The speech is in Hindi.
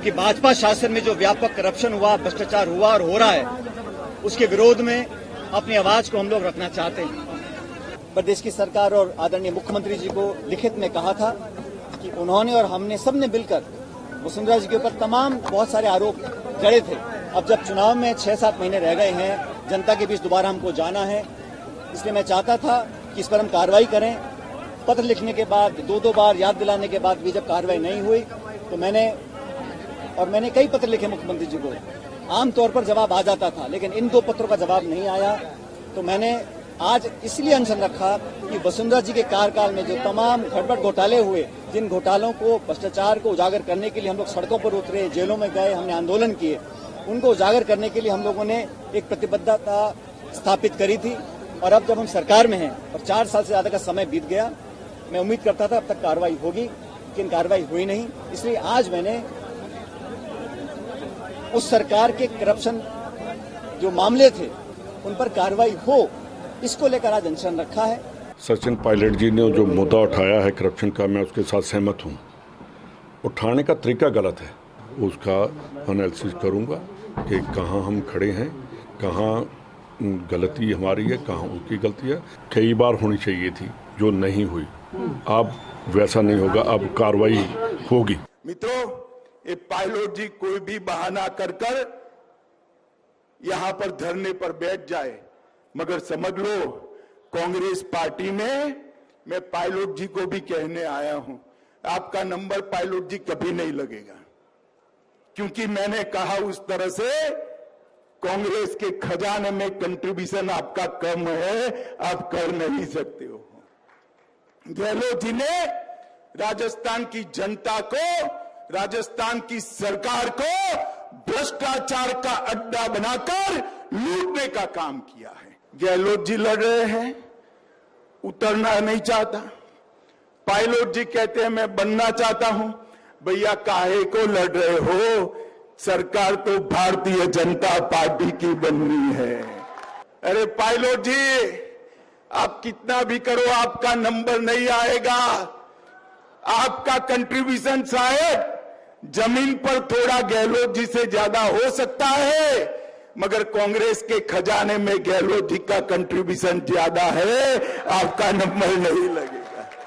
क्योंकि भाजपा शासन में जो व्यापक करप्शन हुआ, भ्रष्टाचार हुआ और हो रहा है, उसके विरोध में अपनी आवाज को हम लोग रखना चाहते हैं। प्रदेश की सरकार और आदरणीय मुख्यमंत्री जी को लिखित में कहा था कि उन्होंने और हमने सबने मिलकर वसुंधरा जी के ऊपर तमाम बहुत सारे आरोप जड़े थे। अब जब चुनाव में 6-7 महीने रह गए हैं, जनता के बीच दोबारा हमको जाना है, इसलिए मैं चाहता था कि इस पर हम कार्रवाई करें। पत्र लिखने के बाद, 2-2 बार याद दिलाने के बाद भी जब कार्रवाई नहीं हुई तो मैंने कई पत्र लिखे मुख्यमंत्री जी को। आमतौर पर जवाब आ जाता था, लेकिन इन 2 पत्रों का जवाब नहीं आया। तो मैंने आज इसलिए अनशन रखा कि वसुंधरा जी के कार्यकाल में जो तमाम गड़बड़ घोटाले हुए, जिन घोटालों को, भ्रष्टाचार को उजागर करने के लिए हम लोग सड़कों पर उतरे, जेलों में गए, हमने आंदोलन किए, उनको उजागर करने के लिए हम लोगों ने एक प्रतिबद्धता स्थापित करी थी। और अब जब हम सरकार में हैं और 4 साल से ज्यादा का समय बीत गया, मैं उम्मीद करता था अब तक कार्रवाई होगी, लेकिन कार्रवाई हुई नहीं। इसलिए आज मैंने उस सरकार के करप्शन जो मामले थे उन पर कार्रवाई हो, इसको लेकर आज अनशन रखा है। सचिन पायलट जी ने जो मुद्दा उठाया है करप्शन का, मैं उसके साथ सहमत हूँ। उठाने का तरीका गलत है, उसका एनालिसिस करूँगा कि कहाँ हम खड़े हैं, कहाँ गलती हमारी है, कहाँ उसकी गलती है। कई बार होनी चाहिए थी जो नहीं हुई, अब वैसा नहीं होगा, अब कार्रवाई होगी। मित्रों, ये पायलट जी कोई भी बहाना कर यहाँ पर धरने पर बैठ जाए, मगर समझ लो कांग्रेस पार्टी में मैं पायलट जी को भी कहने आया हूं, आपका नंबर पायलट जी कभी नहीं लगेगा। क्योंकि मैंने कहा उस तरह से कांग्रेस के खजाने में कंट्रीब्यूशन आपका कम है, आप कर नहीं सकते हो। गहलोत जी ने राजस्थान की जनता को, राजस्थान की सरकार को भ्रष्टाचार का अड्डा बनाकर लूटने का काम किया है। गहलोत जी लड़ रहे हैं, उतरना नहीं चाहता। पायलट जी कहते हैं मैं बनना चाहता हूं। भैया काहे को लड़ रहे हो? सरकार तो भारतीय जनता पार्टी की बननी है। अरे पायलट जी, आप कितना भी करो आपका नंबर नहीं आएगा। आपका कंट्रीब्यूशन शायद जमीन पर थोड़ा गहलोत जी से ज्यादा हो सकता है, मगर कांग्रेस के खजाने में गहलोत जी का कंट्रीब्यूशन ज्यादा है, आपका नंबर नहीं लगेगा।